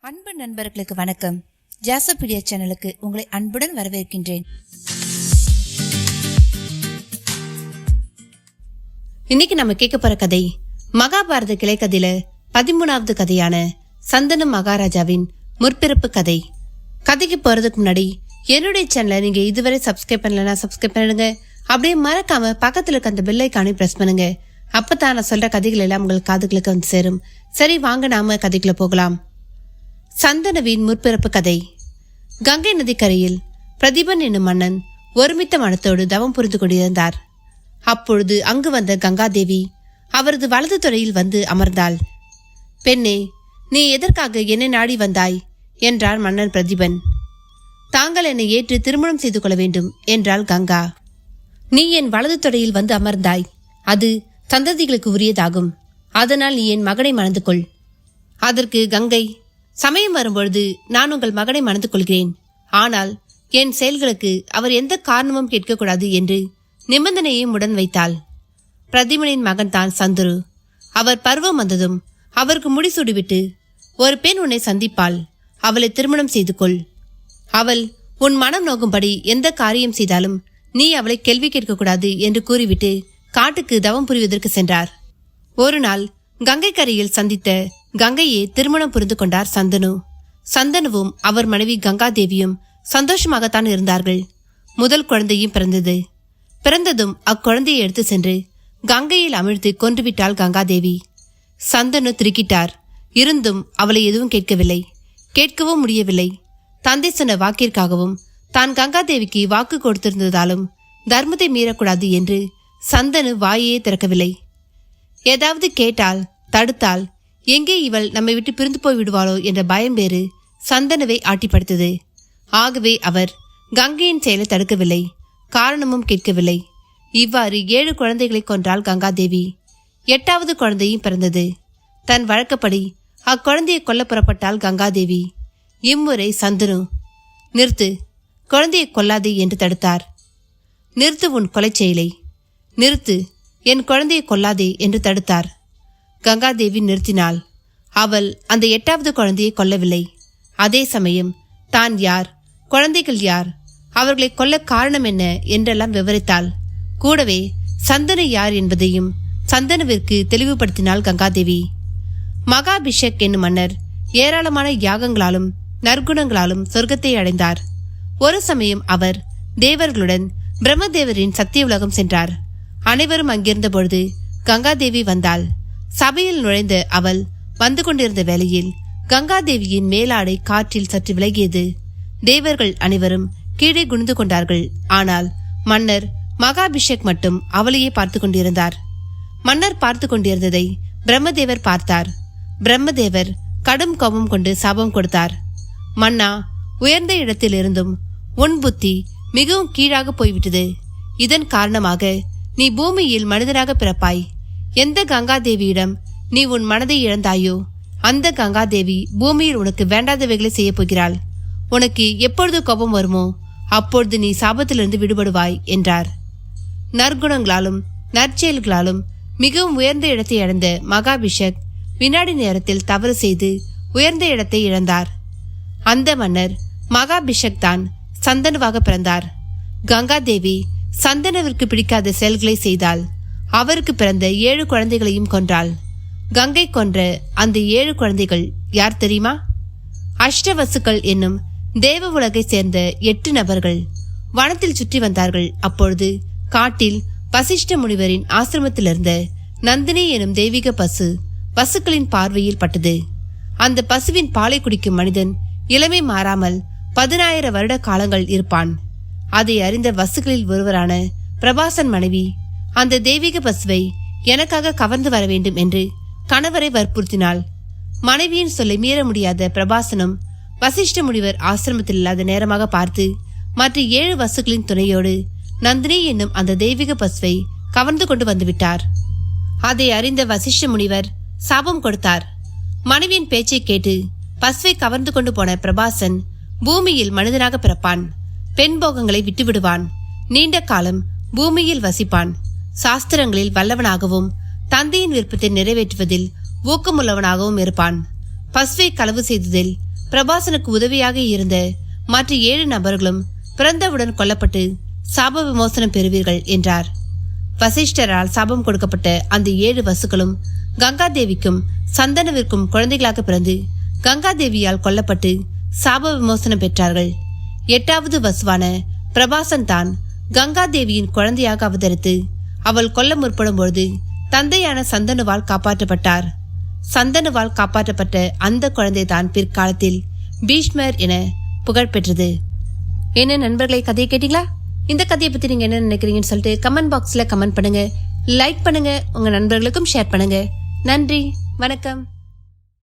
அன்பு நண்பர்களுக்கு வணக்கம். ஜாசபீடியா சேனலுக்கு உங்களை அன்புடன் வரவேற்கின்றேன். இன்னைக்கு நம்ம கேட்க போற கதை மகாபாரத கிளைக்கதையில 13வது கதையான சந்தனு மகாராஜாவின் முற்பிறப்பு கதை. கதைக்கு போறதுக்கு முன்னாடி என்னுடைய சேனலை நீங்க இதுவரை சப்ஸ்கிரைப் பண்ணலன்னா சப்ஸ்கிரைப் பண்ணிடுங்க. அப்படியே மறக்காம பக்கத்துல இருக்க அந்த பெல் ஐகானை பிரஸ் பண்ணுங்க. அப்பதான் நான் சொல்ற கதைகள் எல்லாம் உங்களுக்கு காதுகளுக்கு வந்து சேரும். சரி, வாங்க நாம கதைக்குள்ள போகலாம். சந்தனுவின் முற்பிறப்பு கதை. கங்கை நதிக்கரையில் பிரதிபன் என்னும் மன்னன் ஒருமித்த மனத்தோடு தவம் புரிந்து கொண்டிருந்தார். அப்பொழுது அங்கு வந்த கங்காதேவி அவரது வலது துறையில் வந்து அமர்ந்தாள். பெண்ணே, நீ எதற்காக என்னை நாடி வந்தாய் என்றார் மன்னன் பிரதிபன். தாங்கள் என்னை ஏற்று திருமணம் செய்து கொள்ள வேண்டும் என்றாள் கங்கா. நீ என் வலது தொடையில் வந்து அமர்ந்தாய், அது சந்ததிகளுக்கு உரியதாகும். அதனால் நீ என் மகனை மணந்து கொள். அதற்கு கங்கை, சமயம் வரும்பொழுது நான் உங்கள் மகனை மணந்து கொள்கிறேன். ஆனால் என் செயல்களுக்கு அவர் எந்த காரணமும் கேட்கக்கூடாது என்று நிபந்தனையையும் உடன் வைத்தாள். பிரதிமனின் மகன் தான் சந்துரு. அவர் பருவம் வந்ததும் அவருக்கு முடிசூடிவிட்டு, ஒரு பெண் உன்னை சந்திப்பாள், அவளை திருமணம் செய்து கொள். அவள் உன் மனம் நோக்கும்படி எந்த காரியம் செய்தாலும் நீ அவளை கேள்வி கேட்கக்கூடாது என்று கூறிவிட்டு காட்டுக்கு தவம் புரிவதற்கு சென்றார். ஒரு நாள் கங்கை கரையில் சந்தித்த கங்கையை திருமணம் புரிந்து கொண்டார் சந்தனு. சந்தனுவும் அவர் மனைவி கங்காதேவியும் சந்தோஷமாகத்தான் இருந்தார்கள். முதல் குழந்தையும் பிறந்தது. பிறந்ததும் அக்குழந்தையை எடுத்து சென்று கங்கையில் அமிழ்த்து கொன்றுவிட்டாள் கங்காதேவி. சந்தனு திடுக்கிட்டார். இருந்தும் அவளை எதுவும் கேட்கவில்லை, கேட்கவும் முடியவில்லை. தந்தை சொன்ன வாக்கிற்காகவும் தான் கங்காதேவிக்கு வாக்கு கொடுத்திருந்ததாலும் தர்மத்தை மீறக்கூடாது என்று சந்தனு வாயே திறக்கவில்லை. ஏதாவது கேட்டால், தடுத்தால், எங்கே இவள் நம்மை விட்டு பிரிந்து போய் விடுவாளோ என்ற பயம் வேறு சந்தனுவை ஆட்டிப்படுத்தது. ஆகவே அவர் கங்கையின் செயலை தடுக்கவில்லை, காரணமும் கேட்கவில்லை. இவ்வாறு 7 குழந்தைகளை கொன்றாள் கங்காதேவி. 8வது குழந்தையும் பிறந்தது. தன் வழக்கப்படி அக்குழந்தையை கொல்ல புறப்பட்டாள் கங்காதேவி. இம்முறை சந்தனு, நிறுத்து, குழந்தையை கொல்லாதே என்று தடுத்தார். நிறுத்து உன் கொலை செயலை, நிறுத்து, என் குழந்தையை கொல்லாதே என்று தடுத்தார். கங்காதேவி நிறுத்தினாள். அவள் அந்த 8வது குழந்தையை கொல்லவில்லை. அதே சமயம் தான் யார், குழந்தைகள் யார், அவர்களை கொல்ல காரணம் என்ன என்றெல்லாம் விவரித்தாள். கூடவே சந்தனு யார் என்பதையும் சந்தனுவிற்கு தெளிவுபடுத்தினாள் கங்காதேவி. மகாபிஷக் என்னும் மன்னர் ஏராளமான யாகங்களாலும் நற்குணங்களாலும் சொர்க்கத்தை அடைந்தார். ஒரு சமயம் அவர் தேவர்களுடன் பிரம்மதேவரின் சத்திய உலகம் சென்றார். அனைவரும் அங்கிருந்த பொழுது கங்காதேவி வந்தாள். சபையில் நுழைந்த அவள் வந்து கொண்டிருந்த வேளையில் கங்காதேவியின் மேலாடை காற்றில் சற்று விலகியது. தேவர்கள் அனைவரும் கீழே குனிந்து கொண்டார்கள். ஆனால் மன்னர் மகாபிஷேக் மட்டும் அவளையே பார்த்து கொண்டிருந்தார். மன்னர் பார்த்து கொண்டிருந்ததை பிரம்மதேவர் பார்த்தார். பிரம்மதேவர் கடும் கோபம் கொண்டு சாபம் கொடுத்தார். மன்னா, உயர்ந்த இடத்திலிருந்தும் உன் புத்தி மிகவும் கீழாக போய்விட்டது. இதன் காரணமாக நீ பூமியில் மனிதனாக பிறப்பாய். எந்த கங்காதேவியிடம் நீ உன் மனதை இழந்தாயோ அந்த கங்காதேவி பூமியில் உனக்கு வேண்டாதவைகளை செய்ய போகிறாள். உனக்கு எப்பொழுது கோபம் வருமோ அப்பொழுது நீ சாபத்திலிருந்து விடுபடுவாய் என்றார். நற்குணங்களாலும் நற்செயல்களாலும் மிகவும் உயர்ந்த இடத்தை அடைந்த மகாபிஷக் வினாடி நேரத்தில் தவறு செய்து உயர்ந்த இடத்தை இழந்தார். அந்த மன்னர் மகாபிஷக் தான் சந்தனுவாக பிறந்தார். கங்காதேவி சந்தனுவிற்கு பிடிக்காத செயல்களை செய்தாள். அவருக்கு பிறந்த 7 குழந்தைகளையும் கொன்றாள். கங்கை கொன்ற அந்த 7 குழந்தைகள் யார் தெரியுமா? அஷ்டவசுக்கள் என்னும் தேவ உலகை சேர்ந்த 8 நபர்கள் வனத்தில் சுற்றி வந்தார்கள். அப்பொழுது காட்டில் வசிஷ்ட முனிவரின் ஆசிரமத்திலிருந்த நந்தினி எனும் தெய்வீக பசு பசுக்களின் பார்வையில் பட்டது. அந்த பசுவின் பாலை குடிக்கும் மனிதன் இளமை மாறாமல் 10,000 வருட காலங்கள் இருப்பான். அதை அறிந்த வசுக்களில் ஒருவரான பிரபாசன் மனைவி அந்த தெய்வீக பசுவை எனக்காக கவர்ந்து வர வேண்டும் என்று கணவரை வற்புறுத்தினாள். மனைவியின் சொல்லை மீற முடியாத பிரபாசனும் வசிஷ்ட முனிவர் ஆசிரமத்தில் இல்லாத நேரமாக பார்த்து மற்ற 7 வசுக்களின் துணையோடு நந்தினி என்னும் அந்த தெய்வீக பசுவை கவர்ந்து கொண்டு வந்துவிட்டார். அதை அறிந்த வசிஷ்ட முனிவர் சாபம் கொடுத்தார். மனைவியின் பேச்சை கேட்டு பசுவை கவர்ந்து கொண்டு போன பிரபாசன் பூமியில் மனிதனாக பிறப்பான். பெண் போகங்களை விட்டுவிடுவான். நீண்ட காலம் பூமியில் வசிப்பான். சாஸ்திரங்களில் வல்லவனாகவும் தந்தையின் விருப்பத்தை நிறைவேற்றுவதில் ஊக்கமுள்ளவனாகவும் இருப்பான். பசுவை களவு செய்ததில் பிரபாசனுக்கு உதவியாக இருந்த மற்ற 7 நபர்களும் பிறந்தவுடன் கொல்லப்பட்டு சாப விமோசனம் பெறுவீர்கள் என்றார். வசிஷ்டரால் சாபம் கொடுக்கப்பட்ட அந்த 7 வசுக்களும் கங்காதேவிக்கும் சந்தனுவிற்கும் குழந்தைகளாக பிறந்து கங்காதேவியால் கொல்லப்பட்டு சாப விமோசனம் பெற்றார்கள். 8வது வசுவான பிரபாசன் தான் கங்காதேவியின் குழந்தையாக அவதரித்து அவள் கொல்ல முற்படும் பொழுது தந்தையான சந்தனுவால் காப்பாற்றப்பட்டார். சந்தனுவால் காப்பாற்றப்பட்ட அந்த குழந்தை தான் பிற்காலத்தில் பீஷ்மர் என புகழ் பெற்றது. என்ன நண்பர்களை, கதையை கேட்டீங்களா? இந்த கதையை பத்தி நீங்க என்ன நினைக்கிறீங்கன்னு சொல்லிட்டு கமெண்ட் பாக்ஸ்ல கமெண்ட் பண்ணுங்க, லைக் பண்ணுங்க, உங்க நண்பர்களுக்கும் ஷேர் பண்ணுங்க. நன்றி, வணக்கம்.